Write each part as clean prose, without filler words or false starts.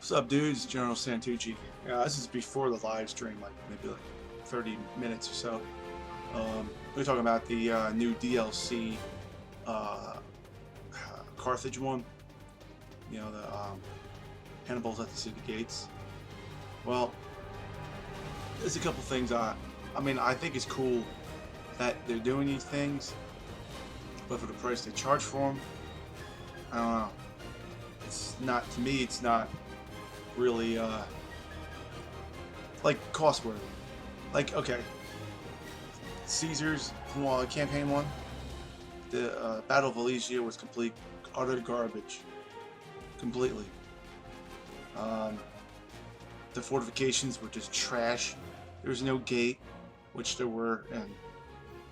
What's up, dudes? General Santucci. This is before the live stream, like maybe 30 minutes or so. We're talking about the new DLC Carthage one. You know, the Hannibal's at the city gates. Well, there's a couple things I think it's cool that they're doing these things, but for the price they charge for them, I don't know. It's not, to me, it's not really like cost worthy. Like, okay, Caesar's campaign one, the Battle of Alesia was complete utter garbage, completely. The fortifications were just trash. There was no gate, which there were in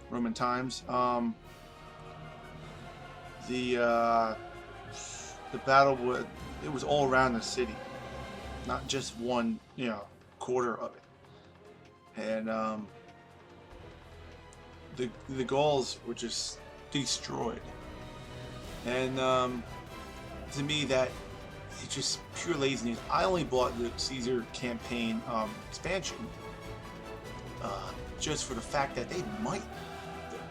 Roman times. The battle it was all around the city, not just one, quarter of it. And the Gauls were just destroyed. And to me, that it's just pure laziness. I only bought the Caesar campaign expansion just for the fact that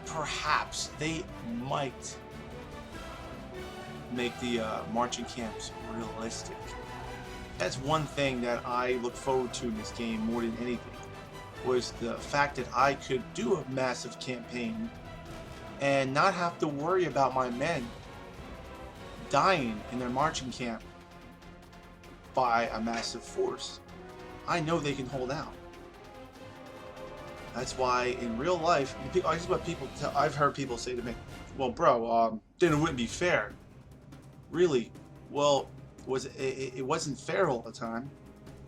perhaps they might make the marching camps realistic. That's one thing that I look forward to in this game more than anything, was the fact that I could do a massive campaign and not have to worry about my men dying in their marching camp by a massive force. I know they can hold out. That's why in real life, I've heard people say to me, well, bro, then it wouldn't be fair. Really? Well, it wasn't fair all the time,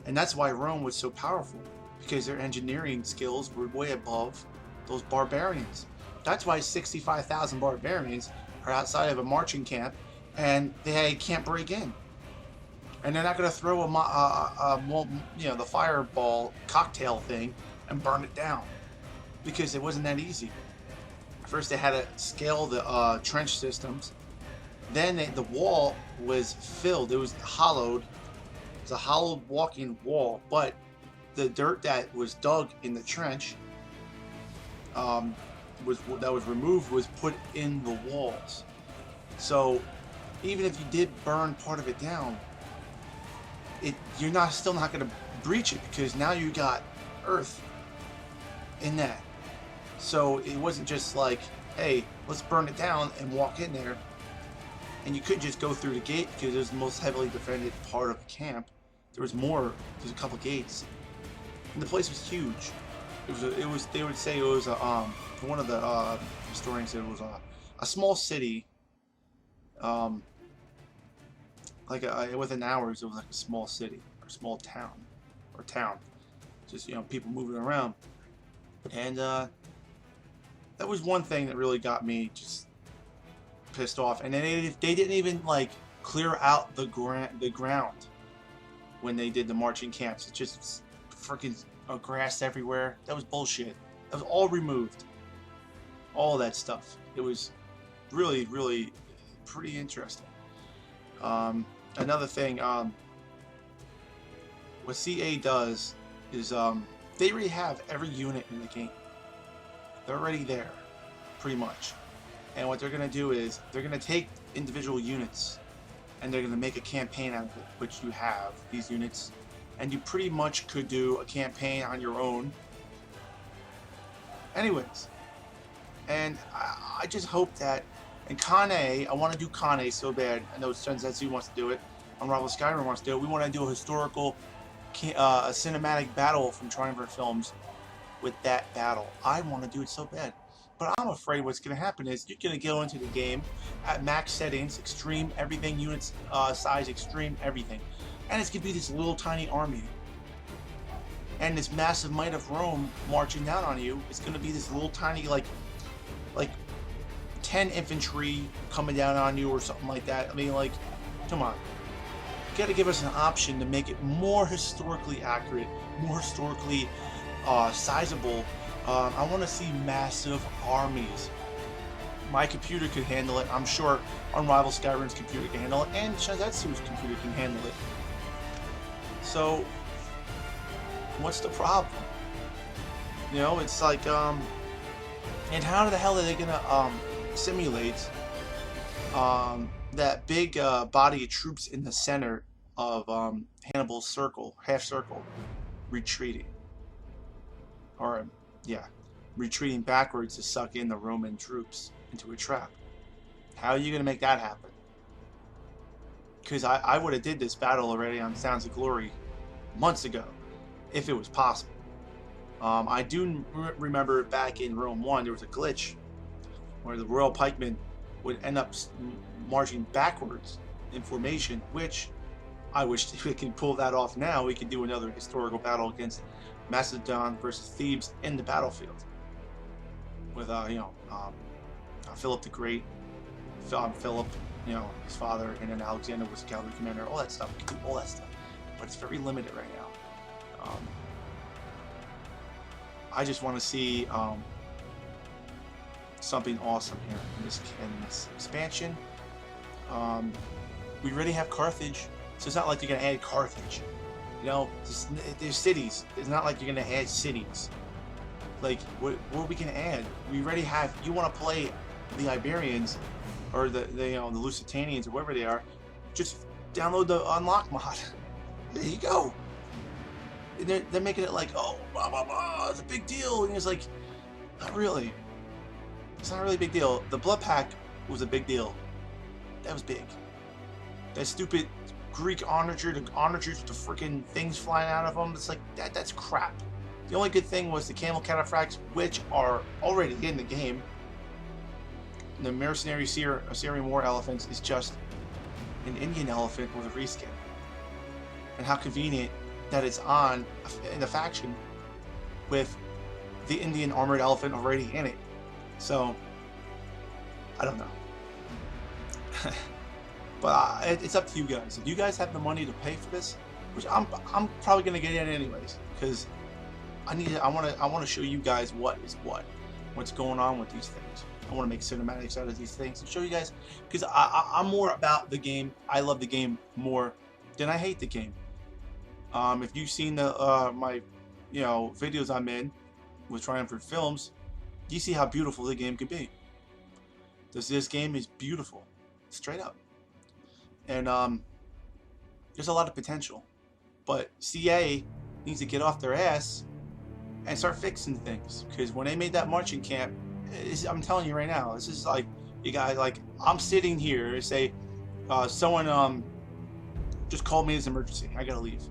and that's why Rome was so powerful, because their engineering skills were way above those barbarians. That's why 65,000 barbarians are outside of a marching camp, and they can't break in, and they're not going to throw the fireball cocktail thing and burn it down, because it wasn't that easy. First, they had to scale the trench systems. Then the wall was filled. It was hollowed. It was a hollowed walking wall, but the dirt that was dug in the trench that was removed was put in the walls. So even if you did burn part of it down, you're still not going to breach it, because now you got earth in that. So it wasn't just like, hey, let's burn it down and walk in there. And you could just go through the gate, because it was the most heavily defended part of the camp. There's a couple gates, and the place was huge. They would say it was one of the historians said it was a small city. Within hours, it was like a small city or small town, just people moving around. And that was one thing that really got me just pissed off. And then they didn't even clear out the ground when they did the marching camps. It's just freaking grass everywhere. That was bullshit. That was all removed. All that stuff. It was really, really pretty interesting. Another thing, what CA does is they already have every unit in the game. They're already there, pretty much. And what they're going to do is they're going to take individual units and they're going to make a campaign out of it, which you have these units, and you pretty much could do a campaign on your own anyways. And I just hope that in Kane, I want to do Kane so bad. I know Senzetsu wants to do it, Unravel Skyrim wants to do it. We want to do a historical a cinematic battle from Triumvirate Films with that battle. I want to do it so bad. But I'm afraid what's going to happen is you're going to go into the game at max settings, extreme everything, units size, extreme everything. And it's going to be this little tiny army. And this massive might of Rome marching down on you is going to be this little tiny, like 10 infantry coming down on you or something like that. I mean, come on. You got to give us an option to make it more historically accurate, more historically sizable. I want to see massive armies. My computer could handle it. I'm sure Unrivaled Skyrim's computer can handle it, and Shanzetsu's computer can handle it. So, what's the problem? You know, it's like, and how the hell are they gonna simulate that big body of troops in the center of Hannibal's circle, half circle, retreating, or yeah, retreating backwards to suck in the Roman troops into a trap? How are you gonna make that happen? Because I would have did this battle already on Sounds of Glory months ago, if it was possible. I do remember back in Rome 1, there was a glitch where the Royal Pikemen would end up marching backwards in formation, which I wish we could pull that off now. We could do another historical battle against Macedon versus Thebes in the battlefield with, Philip the Great, Philip, his father, and then Alexander was the cavalry commander, all that stuff. We can do all that stuff, but it's very limited right now. I just want to see something awesome here in this expansion. We already have Carthage, so it's not like you're going to add Carthage. There's cities. It's not like you're going to add cities. Like, what are we going to add? We already have. You want to play the Iberians or the Lusitanians or whatever they are? Just download the unlock mod. There you go. They're making it like, oh, blah, blah, blah, it's a big deal. And it's like, not really. It's not really a big deal. The Blood Pact was a big deal. That was big. That stupid Greek onagers with the freaking things flying out of them. It's like, that's crap. The only good thing was the camel cataphracts, which are already in the game. The mercenary Assyrian war elephants is just an Indian elephant with a reskin. And how convenient that it's on in a faction with the Indian armored elephant already in it. So, I don't know. But it's up to you guys. If you guys have the money to pay for this, which I'm probably gonna get in anyways, because I want to show you guys what's going on with these things. I want to make cinematics out of these things and show you guys, because I'm more about the game. I love the game more than I hate the game. If you've seen my videos I'm in with Triumphant Films, you see how beautiful the game can be. This game is beautiful, straight up, and there's a lot of potential, but CA needs to get off their ass and start fixing things, because when they made that marching camp, I'm telling you right now, this is like, you guys, like, I'm sitting here and say someone just called me as an emergency, I gotta leave.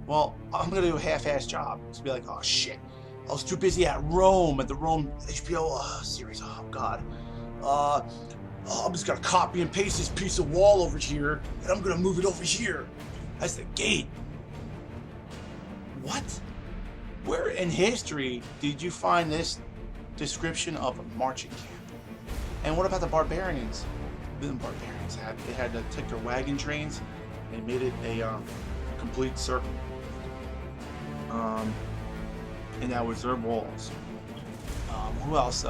Well, I'm gonna do a half-ass job. It's be like, oh shit, I was too busy at Rome, at the Rome HBO series. Oh god, I'm just gonna copy and paste this piece of wall over here, and I'm gonna move it over here. That's the gate. What? Where in history did you find this description of a marching camp? And what about the barbarians? The barbarians had to take their wagon trains. They made it a complete circle. And that was their walls. Who else?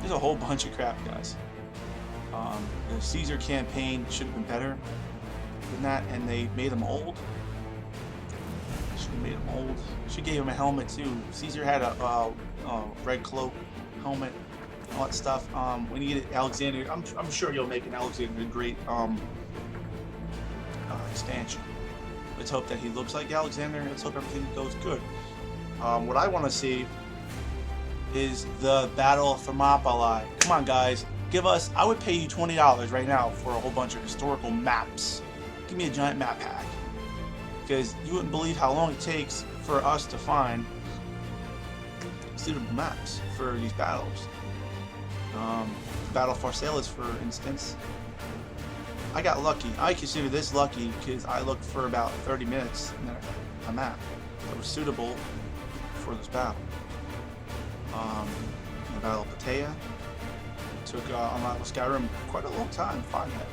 There's a whole bunch of crap, guys. The Caesar campaign should have been better than that, and they made them old. Should have made him old. Should gave him a helmet too. Caesar had a red cloak, helmet, all that stuff. When you get Alexander, I'm sure you'll make an Alexander the Great expansion. Let's hope that he looks like Alexander. Let's hope everything goes good. What I want to see is the Battle of Thermopylae. Come on, guys, give us. I would pay you $20 right now for a whole bunch of historical maps. Give me a giant map pack, because you wouldn't believe how long it takes for us to find suitable maps for these battles. Battle of Pharsalus, for instance. I got lucky. I consider this lucky because I looked for about 30 minutes and then I found a map that was suitable for this battle. The Battle of Plataea took on Skyrim quite a long time to find that.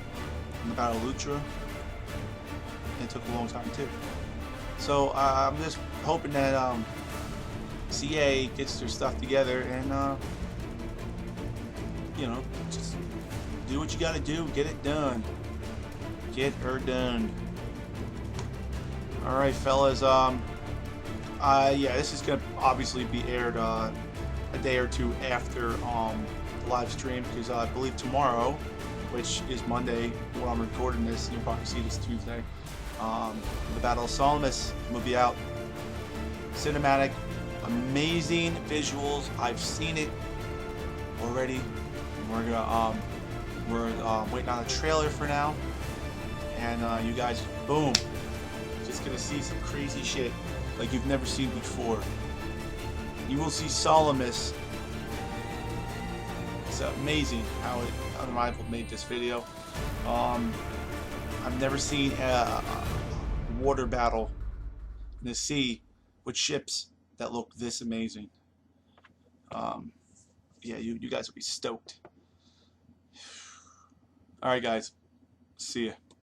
And the Battle of Leuctra, it took a long time too. So I'm just hoping that CA gets their stuff together and just do what you got to do, get it done. Get her done. All right, fellas. Yeah, this is gonna obviously be aired a day or two after the live stream, because I believe tomorrow, which is Monday when I'm recording this, you'll probably see this Tuesday. The Battle of Salamis will be out. Cinematic, amazing visuals. I've seen it already. We're waiting on a trailer for now, and you guys, boom, just gonna see some crazy shit like you've never seen before. You will see Salamis. It's amazing how Unrivaled made this video. I've never seen a water battle in the sea with ships that look this amazing. Yeah, you guys will be stoked. All right, guys. See ya.